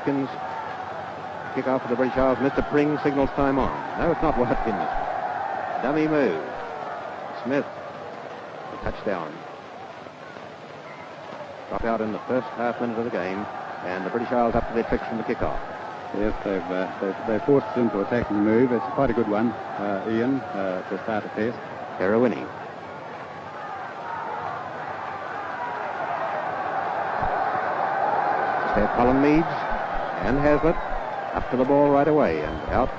Watkins. Kick off for the British Isles. Mr. Pring signals time on. No, it's not Watkins. Dummy move. Smith. A touchdown. Drop out in the first half minute of the game, and the British Isles up to their tricks from the kick-off. Yes, they've forced us into attacking move. It's quite a good one, Ian, to start a test. Heroini. Colin Meads and Hazlitt up to the ball right away and out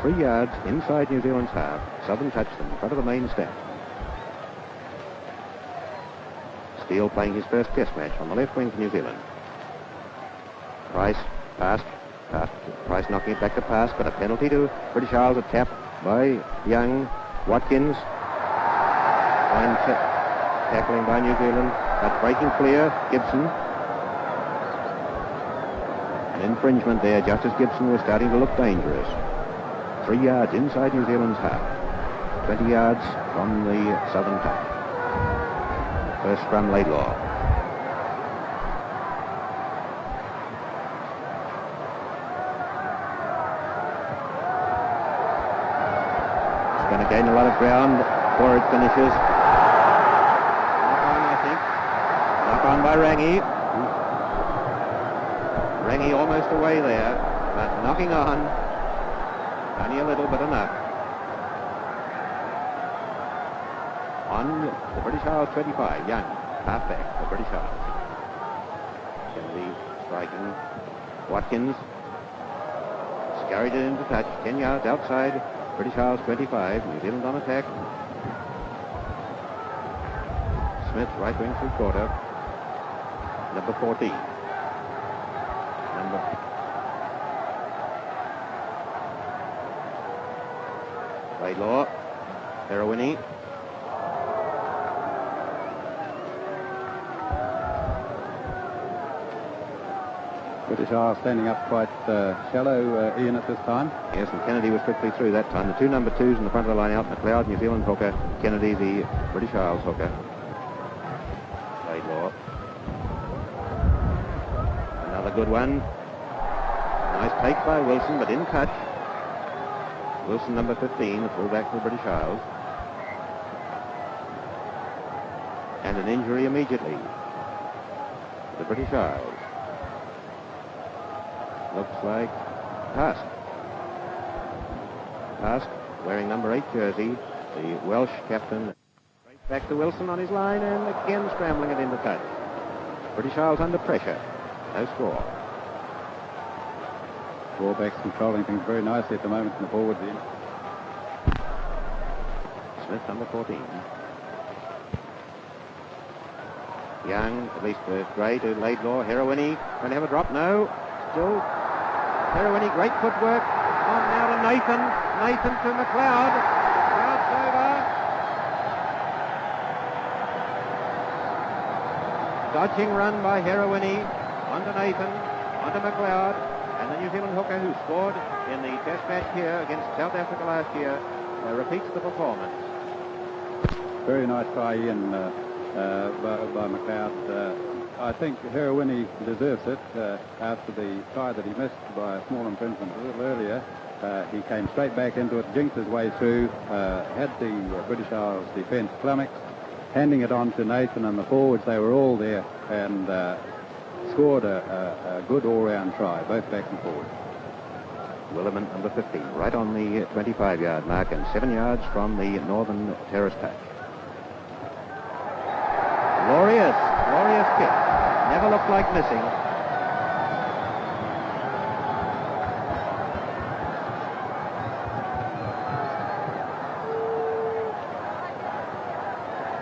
3 yards inside New Zealand's half. Southern touched them in front of the main stand. Steele playing his first test match on the left wing for New Zealand. Price passed. Price knocking it back to pass, but a penalty to British Isles. A tap by Young. Watkins. Fine tackling by New Zealand, but breaking clear. Gibson. An infringement there just as Gibson was starting to look dangerous. 3 yards inside New Zealand's half. 20 yards from the southern touch. First scrum Laidlaw. It's going to gain a lot of ground before it finishes. Knock on, I think. Knock on by Rangi. Rangi almost away there, but knocking on. Only a little, but enough. On the British Isles 25, Young, halfback, the British Isles. Kennedy striking. Watkins scurried it into touch, 10 yards outside British Isles 25. New Zealand on attack. Smith, right wing through quarter. Number 14. Laidlaw, Heroini. British Isles standing up quite shallow, Ian, at this time. Yes, and Kennedy was quickly through that time. The 2 number 2s in the front of the line out. McLeod, New Zealand hooker. Kennedy, the British Isles hooker. Laidlaw. Another good one. Nice take by Wilson, but in touch. Wilson, number 15, the fullback for the British Isles. And an injury immediately. The British Isles. Looks like Task. Task, wearing number 8 jersey, the Welsh captain. Back to Wilson on his line, and again scrambling it into touch. British Isles under pressure. No score. Warback's controlling things very nicely at the moment in the forwards end. Smith, number 14. Young, at least Gray to Laidlaw. Heroini, going to have a drop? No. Still. Heroini, great footwork. On now to Nathan. Nathan to McLeod. McLeod's over. Dodging run by Heroini. Onto Nathan. Onto McLeod. And the New Zealand hooker who scored in the test match here against South Africa last year repeats the performance. Very nice try, Ian, by McLeod. I think Heroini deserves it after the try that he missed by a small infringement a little earlier. He came straight back into it, jinked his way through, had the British Isles defence flummoxed, handing it on to Nathan and the forwards. They were all there and scored a good all-round try, both back and forward. Willerman, number 15, right on the 25-yard mark and 7 yards from the northern terrace touch. Glorious kick. Never looked like missing.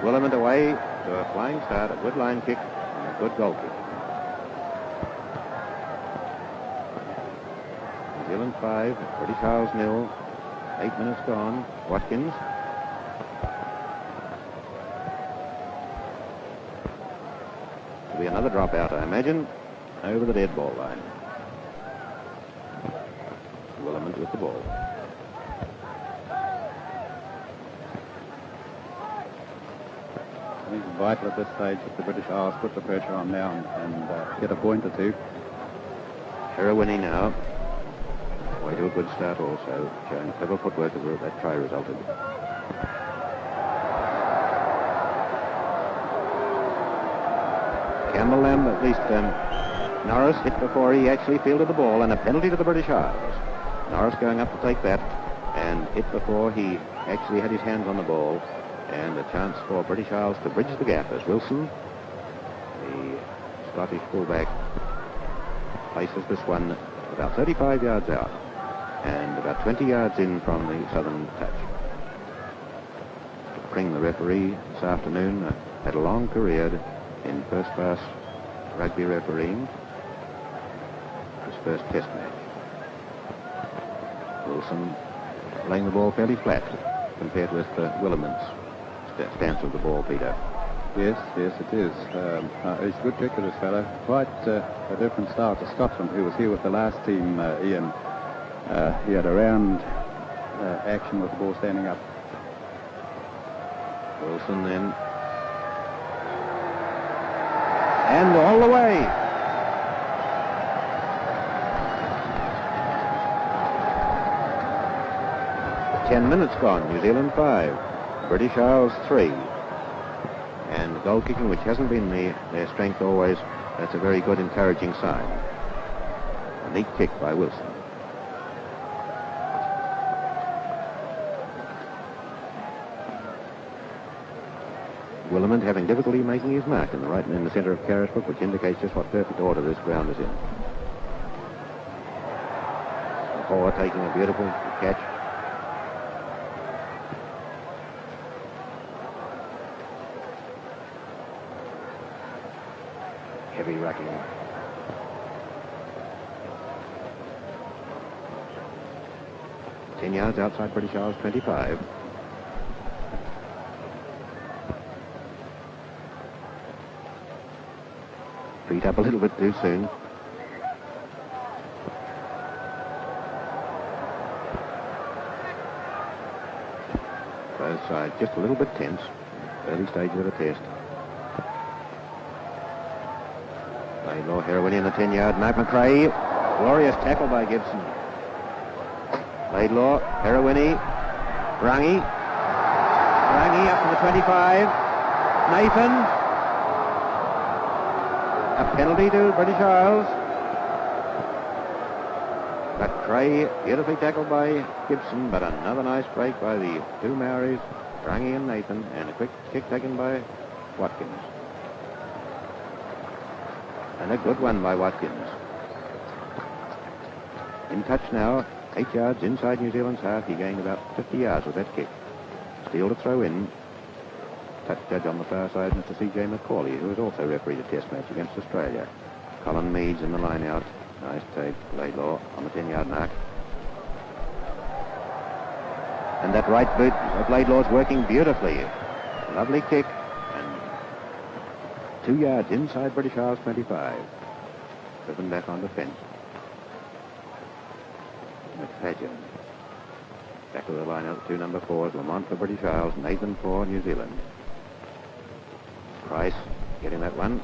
Willerman away to a flying start, a good line kick, and a good goal kick. New Zealand 5, British Isles 0. 8 minutes gone. Watkins. There'll be another dropout, I imagine, over the dead ball line. Willerman with the ball. I think it's vital at this stage that the British Isles put the pressure on now and get a point or two. Herwini now. Way to a good start also, showing clever footwork as that try resulted. Campbell Lamb, at least Norris hit before he actually fielded the ball, and a penalty to the British Isles. Norris going up to take that and hit before he actually had his hands on the ball, and a chance for British Isles to bridge the gap as Wilson, the Scottish fullback, places this one about 35 yards out and about 20 yards in from the southern touch. Pring, the referee this afternoon, had a long career in first-class rugby refereeing. His first test match. Wilson laying the ball fairly flat compared with Williman's stance of the ball, Peter. Yes, it is. He's a good kicker, this fellow. Quite a different style to Scotland, who was here with the last team, Ian. He had a round action with the ball standing up. Wilson then. And all the way. Ten minutes gone. New Zealand 5. British Isles 3. And goal kicking, which hasn't been their strength always, that's a very good, encouraging sign. A neat kick by Wilson. Williman having difficulty making his mark in the centre of Carisbrook, which indicates just what perfect order this ground is in. Hall taking a beautiful catch. Heavy rucking. Ten yards outside British Isles 25. Feet up a little bit too soon. Both sides just a little bit tense. Early stages of the test. Laidlaw, Herwini in the 10-yard. Mark McRae. Glorious tackle by Gibson. Laidlaw, Herwini. Rangi. Rangi up to the 25. Nathan. A penalty to British Isles. McRae beautifully tackled by Gibson, but another nice break by the two Maoris, Rangi and Nathan, and a quick kick taken by Watkins. And a good one by Watkins. In touch now, 8 yards inside New Zealand's half. He gained about 50 yards with that kick. Steele to throw in. Touch judge on the far side, Mr. C.J. McCauley, who has also refereed a test match against Australia. Colin Meads in the line out. Nice take, Laidlaw on the 10-yard mark. And that right boot of Laidlaw's working beautifully. Lovely kick. And 2 yards inside British Isles 25. Driven back on the fence. McFadden. Back of the line out, two number 4s. Lamont for British Isles, Nathan for New Zealand. Price getting that one.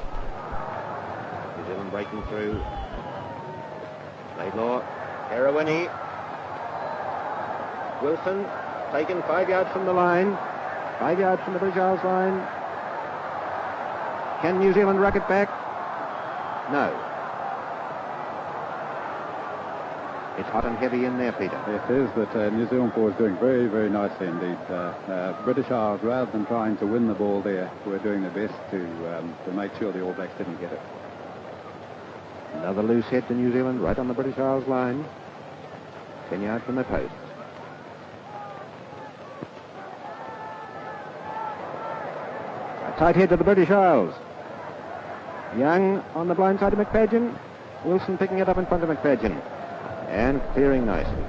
New Zealand breaking through. Laidlaw, Herwini. Wilson taken 5 yards from the line. 5 yards from the British Isles line. Can New Zealand ruck it back? No. It's hot and heavy in there, Peter. It is, but New Zealand forwards doing very, very nicely indeed. British Isles, rather than trying to win the ball there, were doing their best to make sure the All Blacks didn't get it. Another loose head to New Zealand, right on the British Isles line. 10 yards from the post. A tight head to the British Isles. Young on the blind side of McFadden. Wilson picking it up in front of McFadden. And clearing nicely.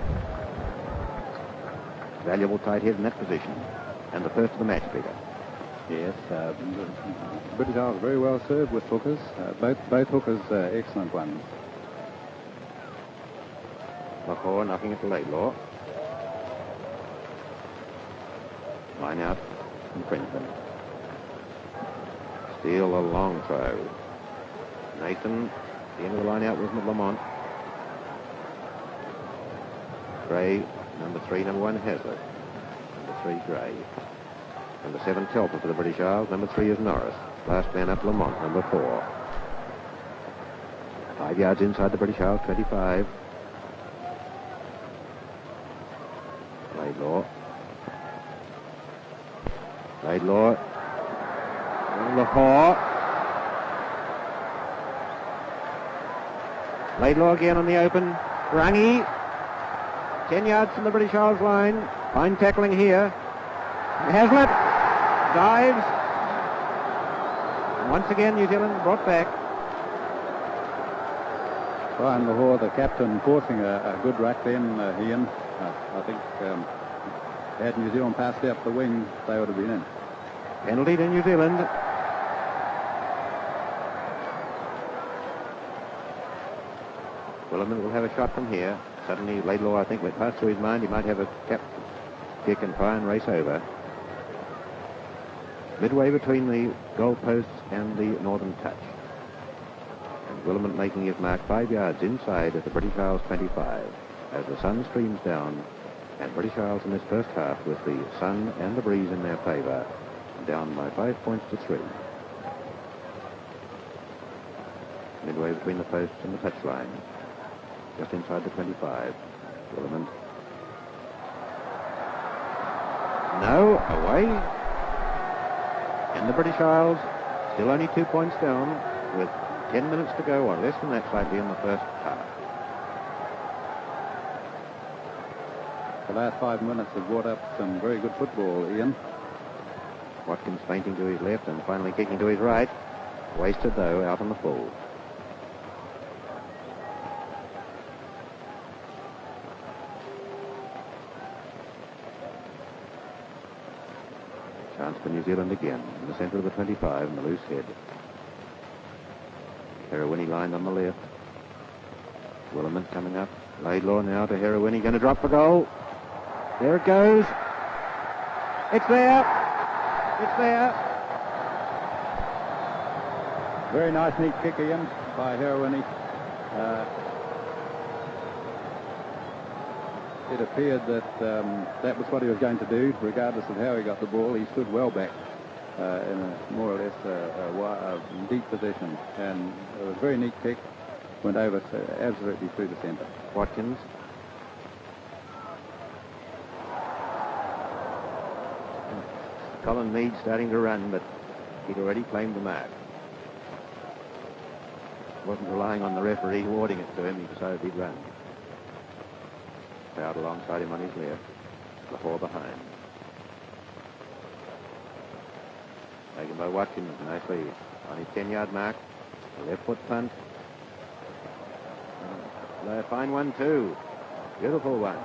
Valuable tight head in that position. And the first of the match, Peter. Yes, British Isles very well served with hookers. Both hookers excellent ones. McCaw knocking at the Laidlaw. Line out from Princeton. Steele a long throw. Nathan, the end of the line out with Lamont. Gray, number 3, number 1, Hazlitt. Number 3, Gray. Number 7, Telfer for the British Isles. Number 3 is Norris. Last man up, Lamont, number 4. 5 yards inside the British Isles, 25. Laidlaw. Laidlaw. Lahore. Laidlaw again on the open. Rangi. 10 yards from the British Isles line. Fine tackling here. Hazlitt dives. And once again, New Zealand brought back. Brian Lahore, the captain, forcing a good ruck then, Ian. I think had New Zealand passed out the wing, they would have been in. Penalty to New Zealand. Williman will have a shot from here. Suddenly, Laidlaw, I think, went past through his mind. He might have a tap kick and try and race over. Midway between the goal posts and the northern touch. And Williman making his mark 5 yards inside at the British Isles 25 as the sun streams down, and British Isles in this first half with the sun and the breeze in their favour, down by 5 points to 3. Midway between the posts and the touchline, just inside the 25. Williman. No, away. And the British Isles still only 2 points down with 10 minutes to go, or less than that slightly, in the first half. The last 5 minutes have brought up some very good football, Ian. Watkins feinting to his left and finally kicking to his right. Wasted, though, out on the full. Chance for New Zealand again in the centre of the 25 and the loose head. Heroini lined on the left. Williman coming up. Laidlaw now to Heroini, going to drop the goal. There it goes. It's there. It's there. Very nice, neat kick, Ian, by Heroini. It appeared that that was what he was going to do, regardless of how he got the ball. He stood well back in a more or less a deep position, and it was a very neat kick. Went over absolutely through the centre. Watkins. Colin Mead starting to run, but he'd already claimed the mark. Wasn't relying on the referee awarding it to him. He decided he'd run. Crowd alongside him on his left. Lahore behind. Taken by Watkins nicely on his 10-yard mark. The left foot punt. A fine one too. Beautiful one.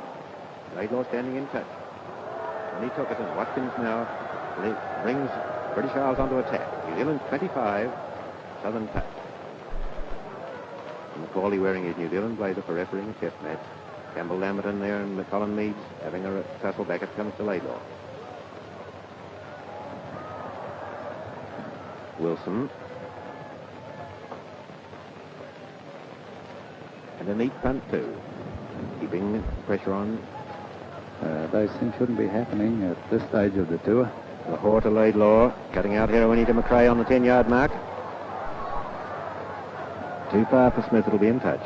Laidlaw standing in touch. And he took it, and Watkins now brings British Isles onto attack. New Zealand 25, Southern touch. And McCauley wearing his New Zealand blazer for refereeing a test match. Campbell Lamberton there and Colin Meads having a tussle back. It comes to Laidlaw. Wilson. And a neat punt too. Keeping pressure on. Those things shouldn't be happening at this stage of the tour. Lahore to Laidlaw. Cutting out Heroini to McRae on the 10-yard mark. Too far for Smith. It'll be in touch.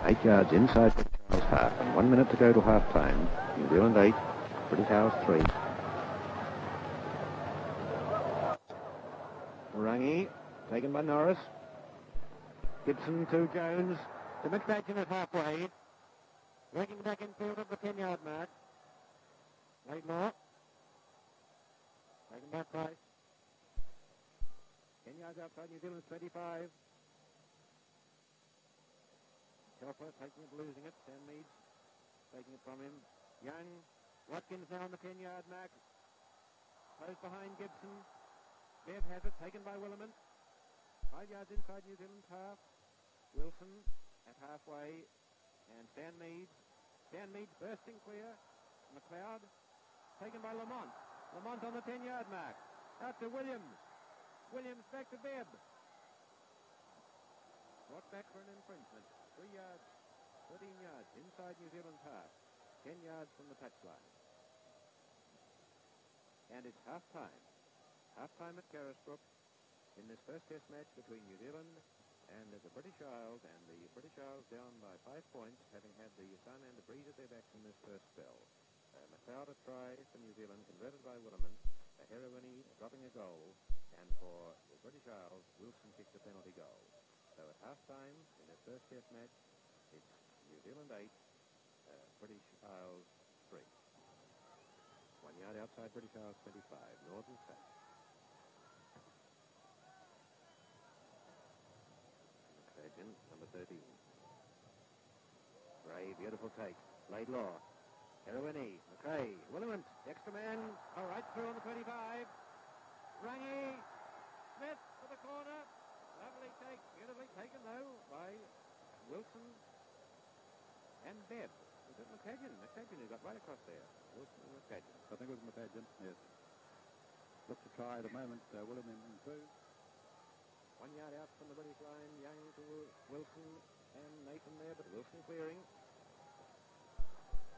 8 yards inside the Charles half, and 1 minute to go to half-time. New Zealand 8, British Isles 3. Rangi, taken by Norris. Gibson to Jones. To McFadden at halfway. Working back in field at the 10-yard mark. Laidlaw. Taken by Price. 10 yards outside New Zealand's 35. Telfer taking it, losing it. Sam Meads taking it from him. Young. Watkins now on the 10-yard mark. Close behind Gibson. Bev has it, taken by Williman. 5 yards inside New Zealand's half. Wilson at halfway. And Stan Meads. Stan Meads bursting clear. McLeod taken by Lamont. Lamont on the 10-yard mark. Out to Williams. Williams back to Bev. Brought back for an infringement. 3 yards 13 yards inside New Zealand's half. 10 yards from the touchline. And it's half-time. Half-time at Carisbrook in this first test match between New Zealand and the British Isles, and the British Isles down by 5 points, having had the sun and the breeze at their backs in this first spell. McLeod a try for New Zealand, converted by Williman. Heroini dropping a goal, and for the British Isles, Wilson kicked the penalty goal. So at half-time in their first test match, it's New Zealand 8, British Isles 3. 1 yard outside British Isles 25, Northern touch. McFadden, number 13. Gray, beautiful take. Laidlaw. Heroini, McRae, Willimant, extra man, right through on the 25. Rangi, Smith for the corner. Lovely take, beautifully taken though by Wilson and Bebb. Was it McFadden? McFadden who got right across there. Wilson and McFadden. I think it was McFadden, yes. Look to try at the moment, William improved. 1 yard out from the British line, Young to Wilson and Nathan there, but Wilson clearing.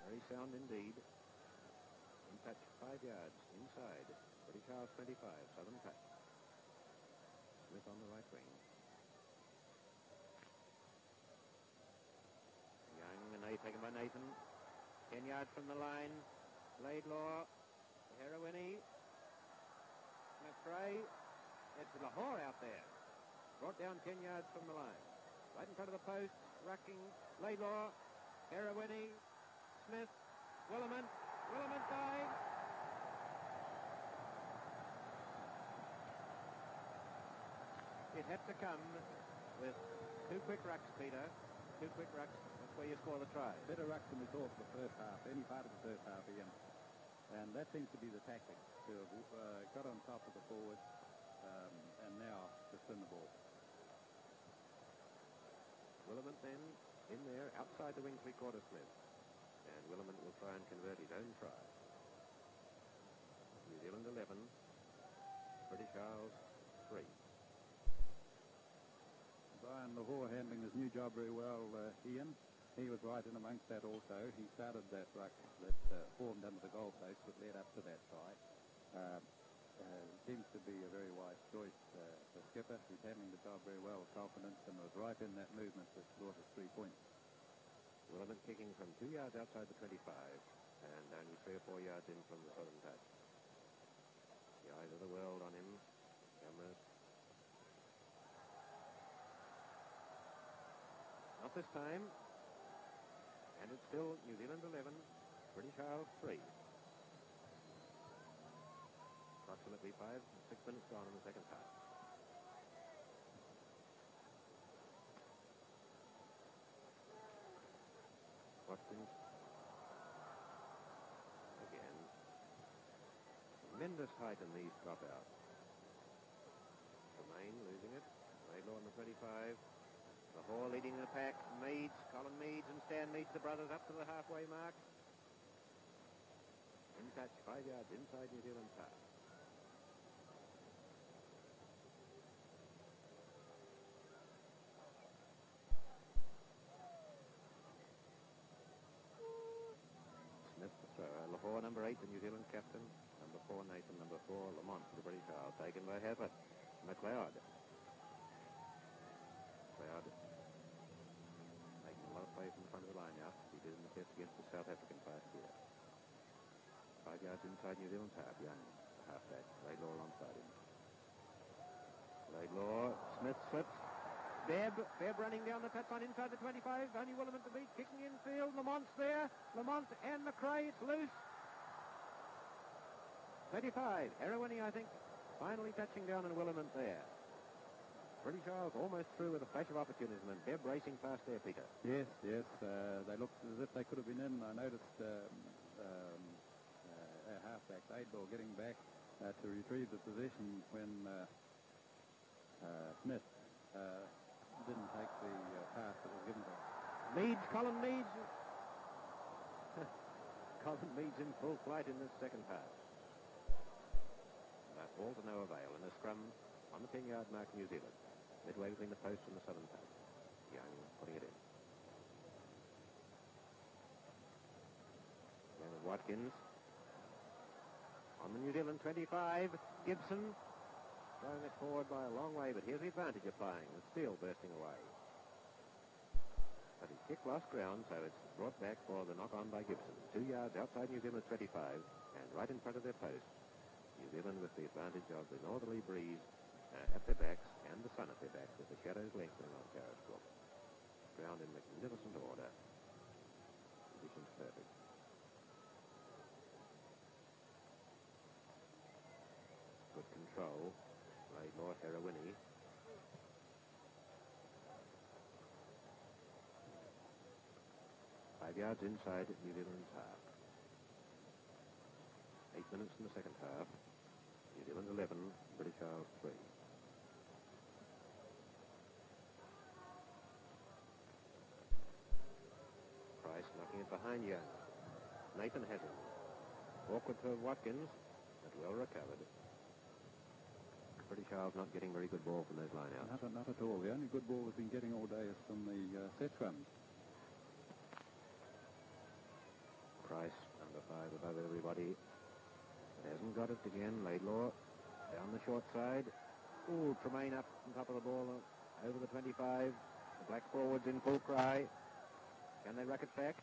Very sound indeed. In touch 5 yards inside. British Isles 25, Southern touch. Smith on the right wing. Young and taken by Nathan. 10 yards from the line. Laidlaw. Heroini. McRae. It's Lahore out there. Brought down 10 yards from the line. Right in front of the post. Rucking. Laidlaw. Heroini. Smith. Williman. Williman died. It had to come with 2 quick rucks, Peter. 2 quick rucks. That's where you score the try. Better rucks than we thought for the first half, any part of the first half again. And that seems to be the tactic, to have got on top of the forward and now to spin the ball. Williman then in there, outside the wing 3/4 split. And Williman will try and convert his own try. New Zealand 11, British Isles 3. Brian Lahore handling his new job very well, Ian. He was right in amongst that also. He started that ruck that formed under the goal post that led up to that try. Seems to be a very wise choice for skipper. He's handling the job very well with confidence and was right in that movement that brought us 3 points. Williman kicking from 2 yards outside the 25 and only 3 or 4 yards in from the southern touch. The eyes of the world on him. Cameras. Not this time. And it's still New Zealand 11, British Isles 3. Approximately 6 minutes gone in the second half. Watkins. Again. Tremendous height in these dropouts. Tremaine losing it. Laidlaw on the 25. Lahore leading the pack. Meads, Colin Meads and Stan Meads, the brothers, up to the halfway mark. In touch, 5 yards inside New Zealand's half. Smith the thrower. Lahore, number 8, the New Zealand captain. Number 4, Nathan. Number 4, Lamont for the British Isles. Taken by Heffert. McLeod. McLeod making a lot of play from the front of the line now. He did in the test against the South African last year. 5 yards inside New Zealand's half. Young, the halfback. Laidlaw alongside him. Laidlaw. Smith slips. Bebb running down the touchline inside the 25. Only Williman to beat. Kicking infield. Lamont's there. Lamont and McRae. It's loose. 35. Heroini, I think, finally touching down and Williman there. British Isles almost through with a flash of opportunism and Bebb racing past there, Peter. Yes. They looked as if they could have been in. I noticed our halfback, Laidlaw, getting back to retrieve the position when Smith didn't take the pass that was given to him. Meads, Colin Meads. Colin Meads in full flight in this second half. But all to no avail in a scrum on the 10-yard mark, New Zealand. Midway between the post and the southern touch. Young putting it in. Watkins. On the New Zealand 25, Gibson throwing it forward by a long way, but here's the advantage of playing. The steel bursting away. But his kick lost ground, so it's brought back for the knock-on by Gibson. 2 yards outside New Zealand's 25 and right in front of their post. New Zealand with the advantage of the northerly breeze at their backs and the sun at their backs with the shadows lengthening on Carisbrook. Ground in magnificent order. Conditions perfect. Good control. Laidlaw, Herawini. Five yards inside New Zealand's half. 8 minutes in the second half. New Zealand 11, British Isles 3. Price knocking it behind Young. Nathan has him. Awkward for Watkins, but well recovered. British Isles not getting very good ball from those lineouts. Not at all. The only good ball we've been getting all day is from the set runs. Price, number 5 above everybody. It hasn't got it again. Laidlaw down the short side. Ooh, Tremaine up on top of the ball over the 25. The black forwards in full cry. Can they ruck it back?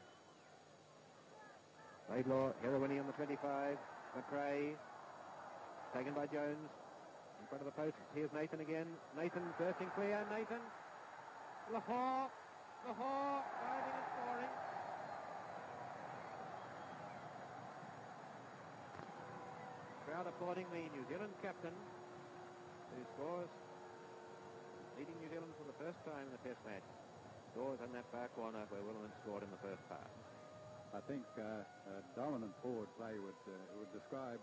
Laidlaw, Herawini on the 25. McRae, taken by Jones. In front of the post, here's Nathan again. Nathan bursting clear. Nathan. Lahore, diving and scoring. Crowd applauding the New Zealand captain, who scores, leading New Zealand for the first time in the Test match. Scores in that far corner where Williman scored in the first half. I think dominant forward play would describe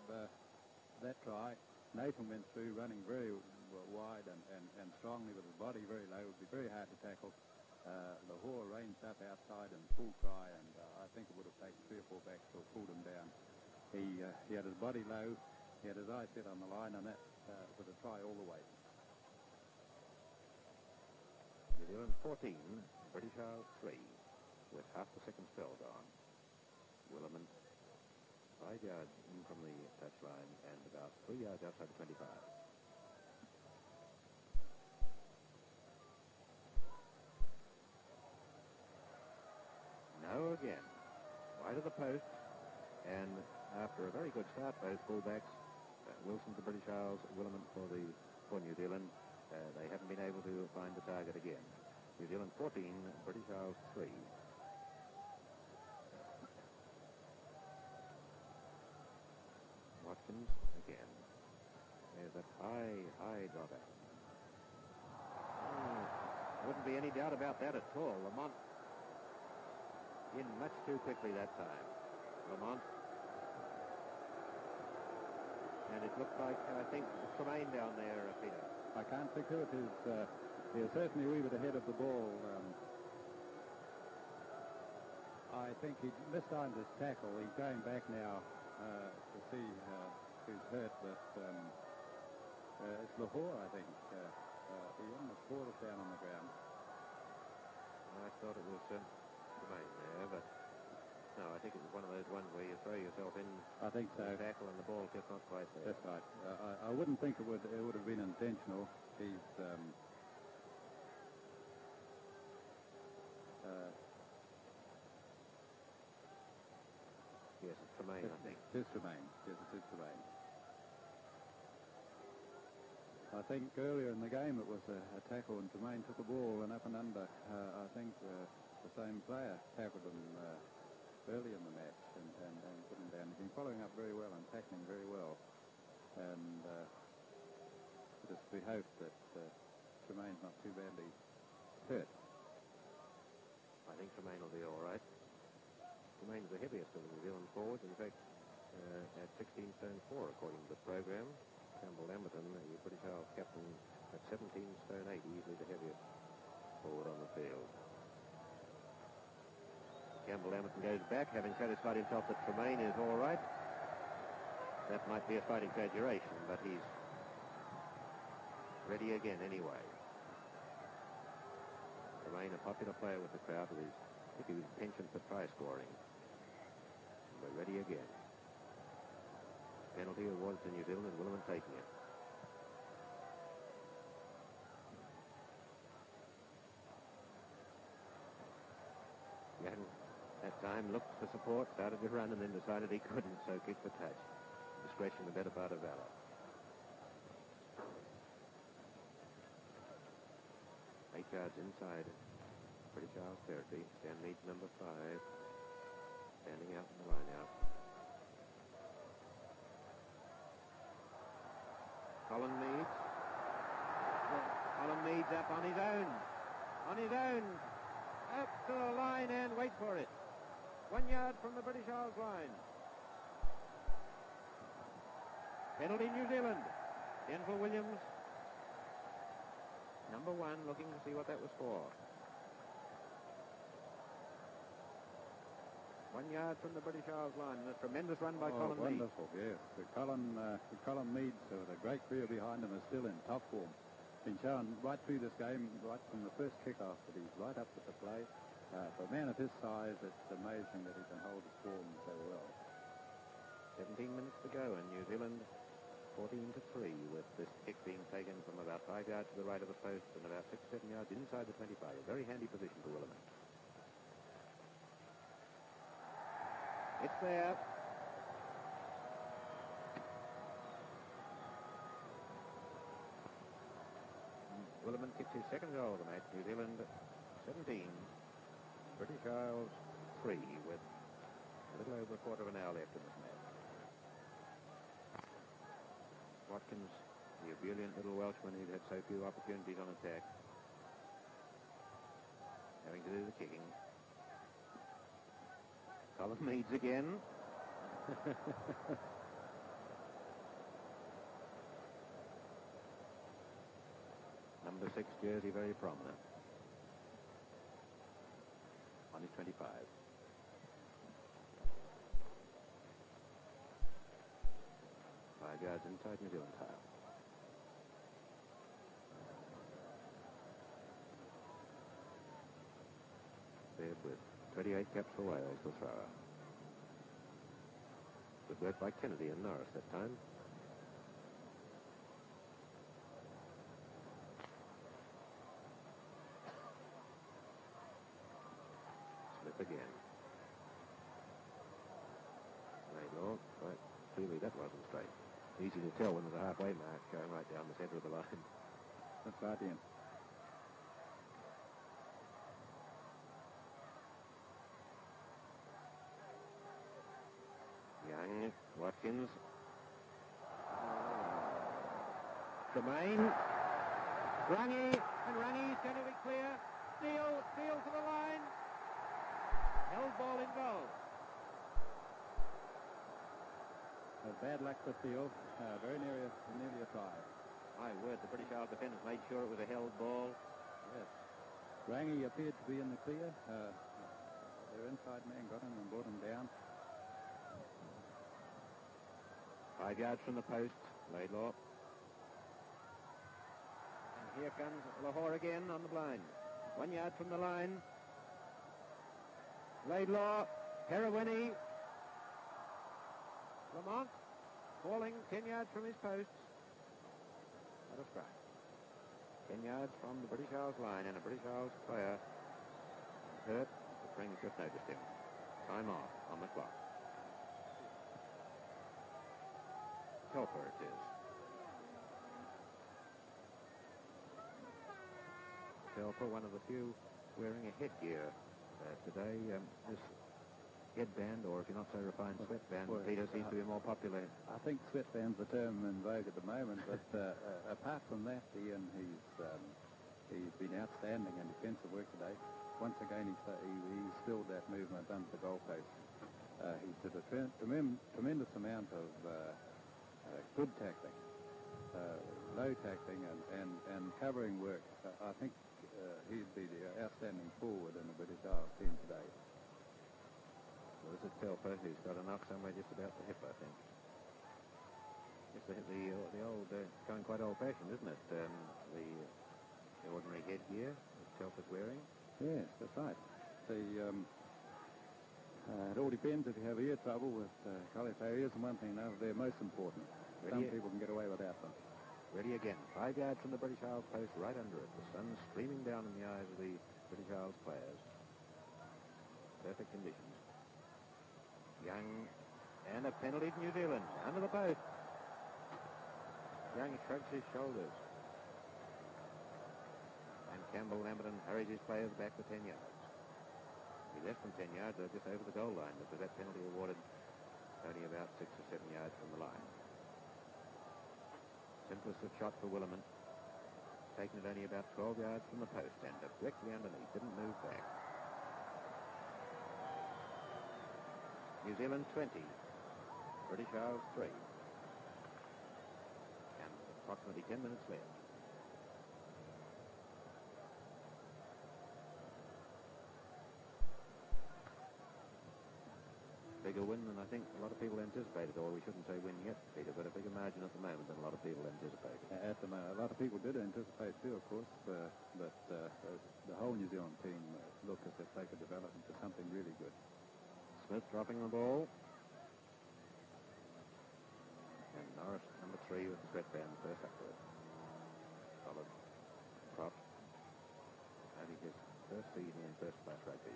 that try. Nathan went through running very wide and strongly with his body very low. It would be very hard to tackle. Lahore ranged up outside in full cry, and I think it would have taken 3 or 4 backs to have pulled him down. He had his body low, he had his eyes set on the line, and that was a try all the way. New Zealand 14, British Isles 3, with half the second spell gone. Williman 5 yards in from the touchline and about 3 yards outside the 25. No again. Wide of the post, and after a very good start, both fullbacks, Wilson for British Isles, Williman for New Zealand, they haven't been able to find the target again. New Zealand 14, British Isles 3. Watkins again. There's that high dropout. Wouldn't be any doubt about that at all. Lamont in much too quickly that time. Lamont. And it looked like, I think, Tremaine down there, Peter. I can't think who it is. He was certainly a wee bit ahead of the ball. I think he mistimed his tackle. He's going back now to see who's hurt, but it's Lahore, I think. He almost brought us down on the ground. I thought it was Tremaine there, but no, I think it was one of those ones where you throw yourself in. I think so. The tackle and the ball just not quite there. That's right. I wouldn't think it would have been intentional. He's yes, it's Tremaine, I think. It is Tremaine. Yes, it is Tremaine. I think earlier in the game it was a tackle and Tremaine took a ball and up and under. I think the same player tackled him early in the match and put him down. He's been following up very well and tackling very well. And it is to be hoped that Tremaine's not too badly hurt. I think Tremaine will be all right. Tremaine's the heaviest of the New Zealand forwards. In fact, at 16 stone 4, according to the program. Campbell Lamberton, the British Isles captain, at 17 stone 8, easily the heaviest forward on the field. Campbell Lamberton goes back, having satisfied himself that Tremaine is all right. That might be a slight exaggeration, but he's ready again anyway. Tremaine, a popular player with the crowd, with his penchant for try scoring. We're ready again. Penalty awards to New Zealand and Williman taking it. Young that time looked for support, started to run, and then decided he couldn't, so kicked the touch. Discretion, the better part of valor. Eight yards inside British Isles territory. Stan Meads, number 5, standing out in the line out. Colin Meads. Colin Meads up on his own. On his own. Up to the line and wait for it. 1 yard from the British Isles line. Penalty New Zealand. Denver Williams. Number 1 looking to see what that was for. 1 yard from the British Isles line, and a tremendous run by Colin Meads. Wonderful, yes. Colin Meads, with a great career behind him, is still in top form. Been shown right through this game, right from the first kick-off, that he's right up at the plate. For a man of his size, it's amazing that he can hold his form so well. 17 minutes to go, and New Zealand 14-3, with this kick being taken from about 5 yards to the right of the post and about 6-7 yards inside the 25. A very handy position for Williman. It's there. Williman kicks his second goal of the match. New Zealand 17, British Isles 3, with a little over a quarter of an hour left in this match. Watkins, the ebullient little Welshman who'd had so few opportunities on attack, having to do the kicking. Colin Meads again. Number 6 jersey very prominent. On his 25. Five yards inside New Zealand tile. Baird with 28 caps for Wales, the thrower. Good work by Kennedy and Norris that time. Slip again. Laidlaw, right, clearly that wasn't straight. Easy to tell when there's a halfway mark going right down the centre of the line. That's right, Ian. Young, Watkins. Domain. Rungy, and Rungy's going to be clear. Steele to the line. Held ball in goal. Bad luck for Steele. Very nearly a try. My word, the British Isles defenders made sure it was a held ball. Yes. Rangy appeared to be in the clear. Their inside man got him and brought him down. 5 yards from the post, Laidlaw. And here comes Lahore again on the blind. 1 yard from the line. Laidlaw, Perawini. Lamont falling 10 yards from his post. Not a strike. 10 yards from the British Isles line, and a British Isles player hurt. The Springs just noticed him. Time off on the clock. Telfer it is. Telfer, one of the few wearing a headgear today. This headband, or if you're not so refined, sweatband, well, Peter, seems to be more popular. I think sweatband's the term in vogue at the moment, but apart from that, Ian, he's been outstanding in defensive work today. Once again, he stilled that movement under the goalpost. He did a tremendous amount of good tackling, low tackling, and covering work. I think he'd be the outstanding forward in the British Isles team today. Well, this is Telfer, who's got a knock somewhere just about the hip, I think. It's the old, going quite old-fashioned, isn't it? The ordinary headgear that Telfer's wearing. Yes, that's right. It all depends if you have ear trouble with cauliflower ears, and one thing now, they're most important. Some people can get away without them. Ready again. 5 yards from the British Isles post, right under it. The sun streaming down in the eyes of the British Isles players. Perfect conditions. Young, and a penalty to New Zealand. Under the post. Young shrugs his shoulders. And Campbell Lamberton hurries his players back to 10 yards. He less than 10 yards, though, just over the goal line, because that penalty awarded only about 6 or 7 yards from the line. Simplest of shot for Willerman. Taken it only about 12 yards from the post and directly underneath. Didn't move back. New Zealand 20. British Isles 3. And approximately 10 minutes left. Bigger win than I think a lot of people anticipated, or we shouldn't say win yet, Peter, but a bigger margin at the moment than a lot of people anticipated. At the moment, a lot of people did anticipate too, of course, but the whole New Zealand team looked as if they could develop into something really good. Smith dropping the ball. And Norris, number 3, with the sweatband first up to it. Solid prop. Maybe his first season in first-class rugby.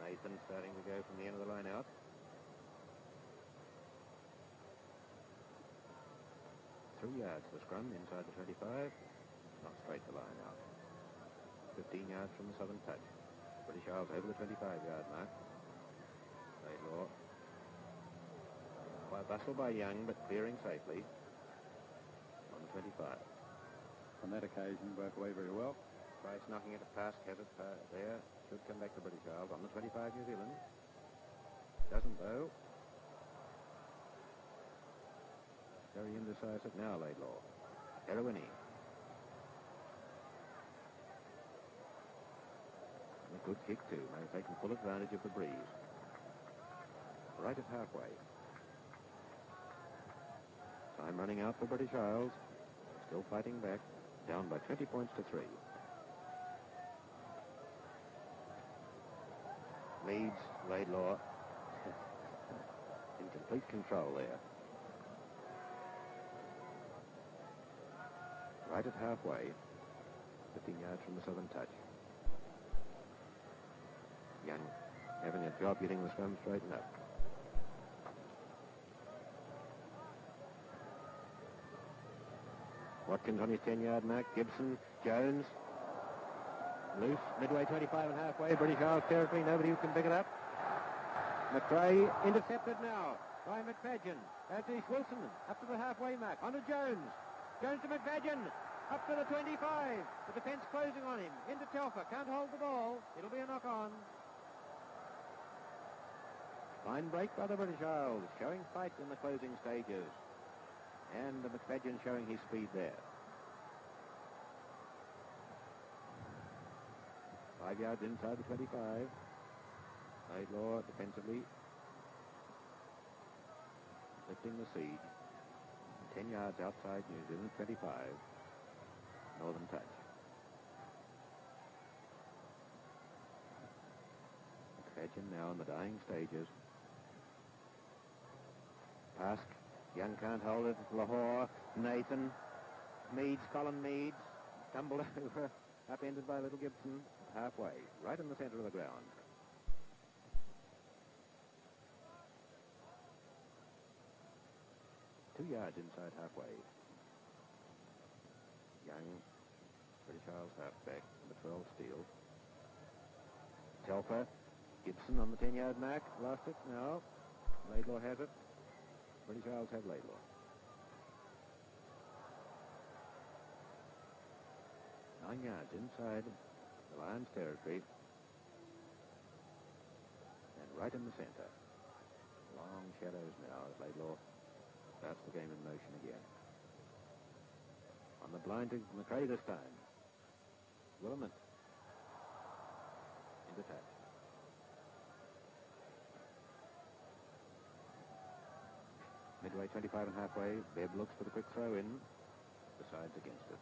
Nathan starting to go from the end of the line out. Three yards the scrum inside the 25. Not straight the line out. 15 yards from the southern touch. British Isles over the 25-yard mark. Laidlaw. By bustle by Young, but clearing safely on the 25. On that occasion, worked away very well. Price knocking it past, has it there. Should come back to British Isles on the 25, New Zealand. Doesn't, though. Very indecisive now, Laidlaw. Erawini. A good kick, too. May take full advantage of the breeze. Right at halfway. Time running out for British Isles. Still fighting back. Down by 20 points to 3. Leads Laidlaw in complete control there. Right at halfway, 15 yards from the southern touch. Young having a job getting the scrum straightened up. Watkins on his 10-yard mark. Gibson, Jones. Loose, midway 25 and halfway, British Isles territory, nobody who can pick it up. McRae intercepted now by McFadden. As is Wilson, up to the halfway mark, on to Jones. Jones to McFadden, up to the 25. The defence closing on him, into Telfer, can't hold the ball, it'll be a knock-on. Fine break by the British Isles, showing fight in the closing stages. And McFadden showing his speed there. 5 yards inside the 25. Laidlaw defensively lifting the siege. 10 yards outside New Zealand 25. Northern touch. McFadden now in the dying stages. Pask. Young can't hold it. Lahore. Nathan. Meads. Colin Meads. Tumbled over. Upended by Little Gibson. Halfway. Right in the centre of the ground. Two yards inside halfway. Young. British Isles halfback. Number 12 Steele. Telfer. Gibson on the 10-yard mark. Lost it. No. Laidlaw has it. British Isles have Laidlaw. Nine yards inside the Lions' territory. And right in the centre. Long shadows now as Laidlaw starts the game in motion again. On the blind to McRae this time. Willerman. Into touch. Midway 25 and halfway. Bebb looks for the quick throw in. Decides against it.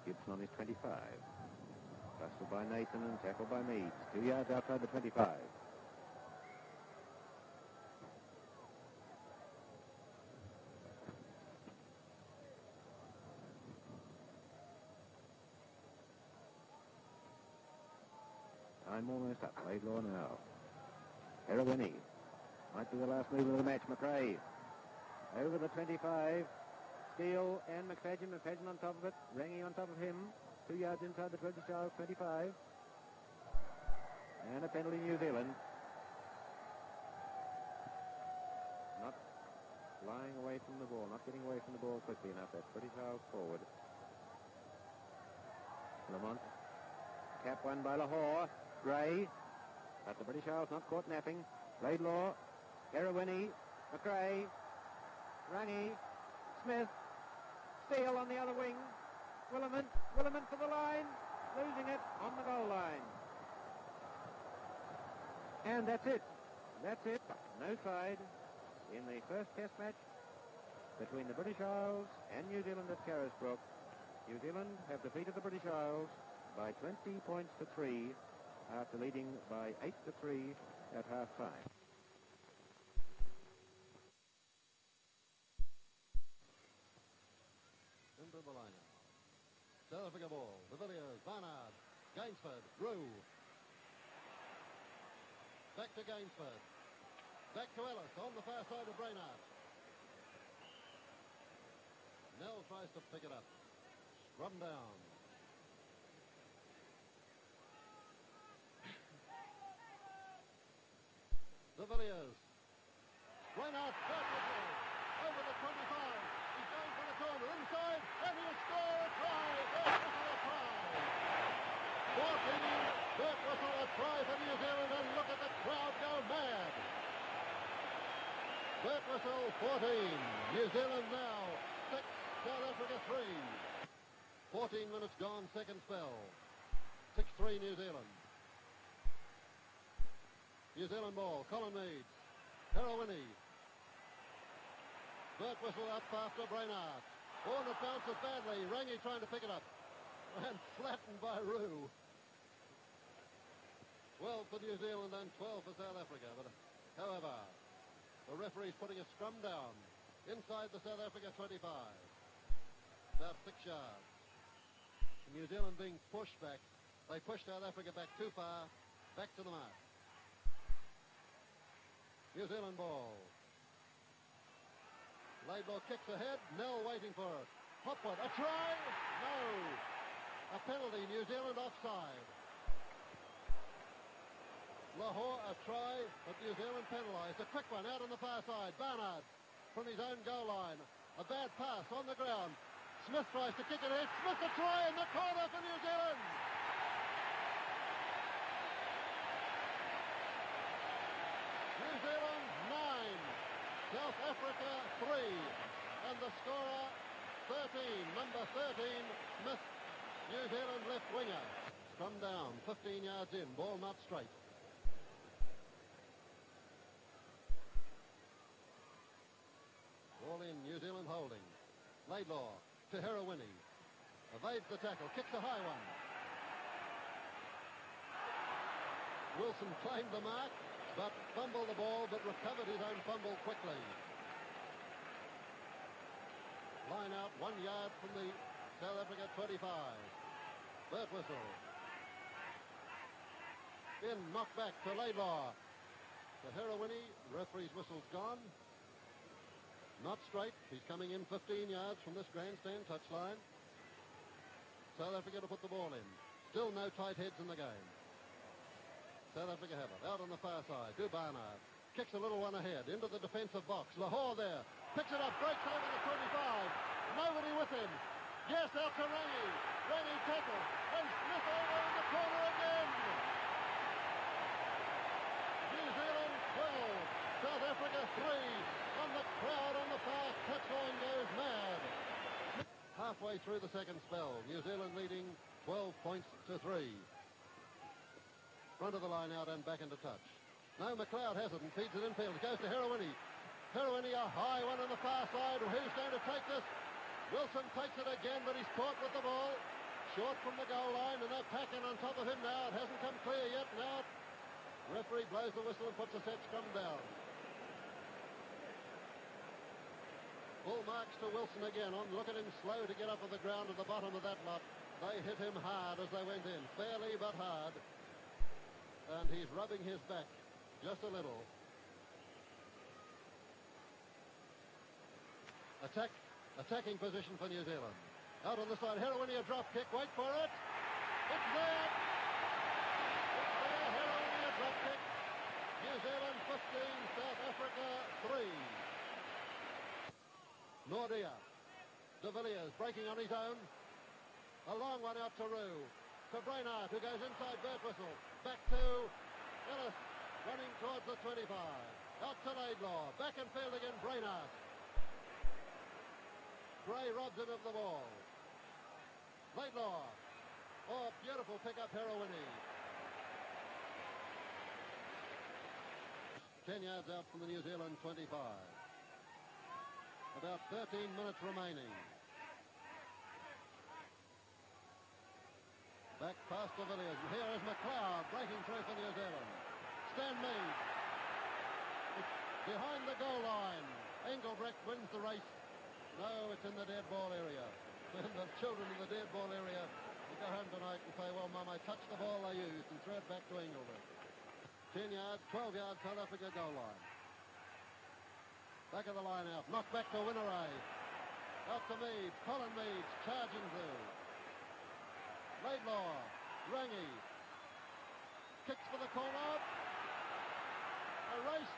Gibson on his 25. Busted by Nathan and tackled by Meads. 2 yards outside the 25. Time almost up. Laidlaw now. Heroini. Might be the last move of the match. McRae. Over the 25. Steele and McFadden. McFadden on top of it. Rangy on top of him. 2 yards inside the British Isles 25. And a penalty New Zealand. Not flying away from the ball. Not getting away from the ball quickly enough. That's British Isles forward. Lamont. Cap won by Lahore. Gray. But the British Isles not caught napping. Laidlaw. Heroini. McRae. Rangy. Smith. Steele on the other wing. Willerman for the line. Losing it on the goal line. And that's it. That's it. No side in the first test match between the British Isles and New Zealand at Carisbrook. New Zealand have defeated the British Isles by 20 points to 3 after leading by 8 to 3 at half time. Into the line now. South Africa ball. De Villiers, Barnard, Gainsford, Roux. Back to Gainsford. Back to Ellis on the far side of Brainard. Nell tries to pick it up. Scrum down. De Villiers. Brainard back with it. Over the 25. He's going for the corner. Inside. And he'll score a try. Bert Whistle a try. 14. Bert Whistle a try for New Zealand. And look at the crowd go mad. Bert Whistle 14. New Zealand now 6. South Africa 3. 14 minutes gone. Second spell. 6-3 New Zealand. New Zealand ball. Colin Meads. Heroini. Bert Whistle up after Brainard. Oh, and it bounces badly. Rangy trying to pick it up. And flattened by Roux. 12 for New Zealand and 12 for South Africa. But, however, the referee's putting a scrum down inside the South Africa 25. About 6 yards. New Zealand being pushed back. They pushed South Africa back too far. Back to the mark. New Zealand ball. Laidlaw kicks ahead. Nell waiting for it. Hopwood, a try? No. A penalty. New Zealand offside. Lahore, a try, but New Zealand penalised. A quick one out on the far side. Barnard from his own goal line. A bad pass on the ground. Smith tries to kick it ahead. Smith a try in the corner for New Zealand. New Zealand 9, South Africa 3, and the scorer 13, number 13, Smith, New Zealand left winger. Scrum down, 15 yards in, ball not straight. Ball in, New Zealand holding. Laidlaw to Heroini. Evades the tackle, kicks a high one. Wilson claimed the mark, but fumbled the ball, but recovered his own fumble quickly. Line out 1 yard from the South Africa 25. Bert Whistle. In, knocked back to Laidlaw. To Heroini, referee's whistle's gone. Not straight. He's coming in 15 yards from this grandstand touchline. South Africa to put the ball in. Still no tight heads in the game. South Africa have it. Out on the far side. To Barnard. Kicks a little one ahead. Into the defensive box. Lahore there. Picks it up. Breaks over the 25. Nobody with him. Yes, out to Rangy. Rangy tackle. And Smith over in the corner again. New Zealand 12. South Africa 3. And the crowd on the far touchline goes mad. Halfway through the second spell. New Zealand leading 12 points to 3. Front of the line out and back into touch. No, McLeod has it and feeds it infield. It goes to Heroini. Heroini, a high one on the far side. Who's going to take this? Wilson takes it again, but he's caught with the ball. short from the goal line, and they're packing on top of him now. It hasn't come clear yet. Now, referee blows the whistle and puts the set scrum down. Full marks to Wilson again. Look at him slow to get up on the ground at the bottom of that lot. They hit him hard as they went in, fairly but hard. And he's rubbing his back just a little. Attacking position for New Zealand. Out on the side, Herowini, a drop kick. Wait for it. It's there. It's there. Herowini, a drop kick. New Zealand 15, South Africa 3. Nordia. De Villiers breaking on his own. A long one out to Roux. To Brainard, who goes inside Birtwistle. Back to Ellis, running towards the 25. Out to Laidlaw. Back and field again, Brainard. Gray robs him of the ball. Laidlaw. Oh, beautiful pick-up, Herowini. 10 yards out from the New Zealand 25. About 13 minutes remaining. Back past the Villiers. Here is McLeod breaking through for New Zealand. Stan Mead. It's behind the goal line. Engelbrecht wins the race. No, it's in the dead ball area. And the children in the dead ball area will go home tonight and say, well, Mum, I touched the ball they used, and throw it back to Engelbrecht. 10 yards, 12 yards, South Africa goal line. Back of the line out. Knocked back to Winneray. Out to Mead. Colin Mead charging through. Laidlaw. Rangi. Kicks for the corner. A race.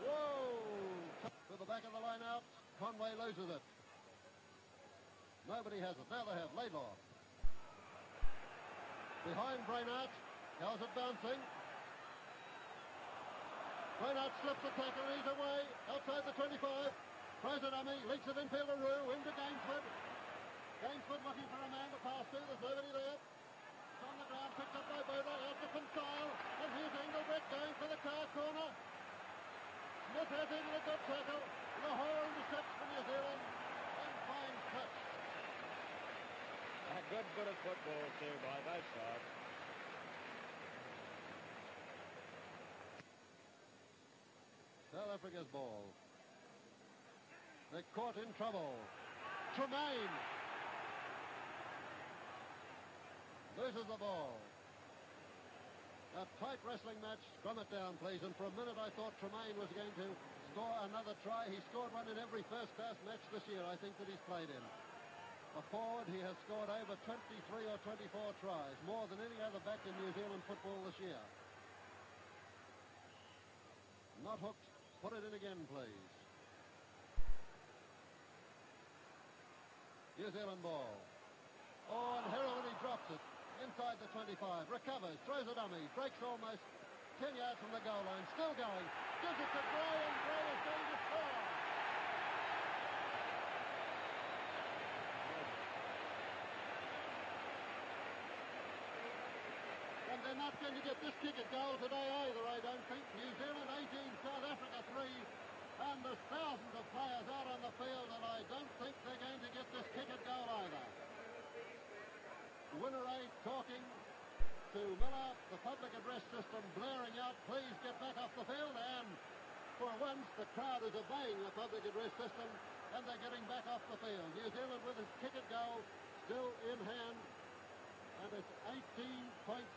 Whoa! To the back of the line out. Conway loses it. Nobody has it. Now they have Laidlaw. Behind Brainard. How's it bouncing? Brainard slips the tackle, he's away, outside the 25. Throws a dummy, leaks it infield to Roux, into Gainsford. Gainsford looking for a man to pass to, there's nobody there. It's on the ground, picked up by Boda, out to Pensile, and here's Engelbrecht going for the car corner. Smith has in with a good tackle, and a whole intercepts for New Zealand, and fine touch. A good bit of football too by both sides. South Africa's ball. They're caught in trouble. Tremaine loses the ball. A tight wrestling match. Scrum it down, please. And for a minute I thought Tremaine was going to score another try. He scored one in every first-class match this year, I think, that he's played in. A forward, he has scored over 23 or 24 tries, more than any other back in New Zealand football this year. Not hooked. Put it in again, please. New Zealand ball. Oh, and Herowini drops it inside the 25. Recovers, throws a dummy, breaks almost 10 yards from the goal line. Still going. Gives it to Gray, and Gray is going to score. And they're not going to get this kick at goal today either, I don't think. New Zealand 18, South Africa 3, and there's thousands of players out on the field, and I don't think they're going to get this kick at goal either. Winneray talking to Miller, the public address system blaring out, please get back off the field, and for once the crowd is obeying the public address system, and they're getting back off the field. New Zealand with its kick at goal still in hand, and it's 18 points.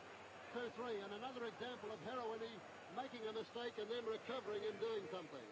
2-3, and another example of Herowini making a mistake and then recovering and doing something.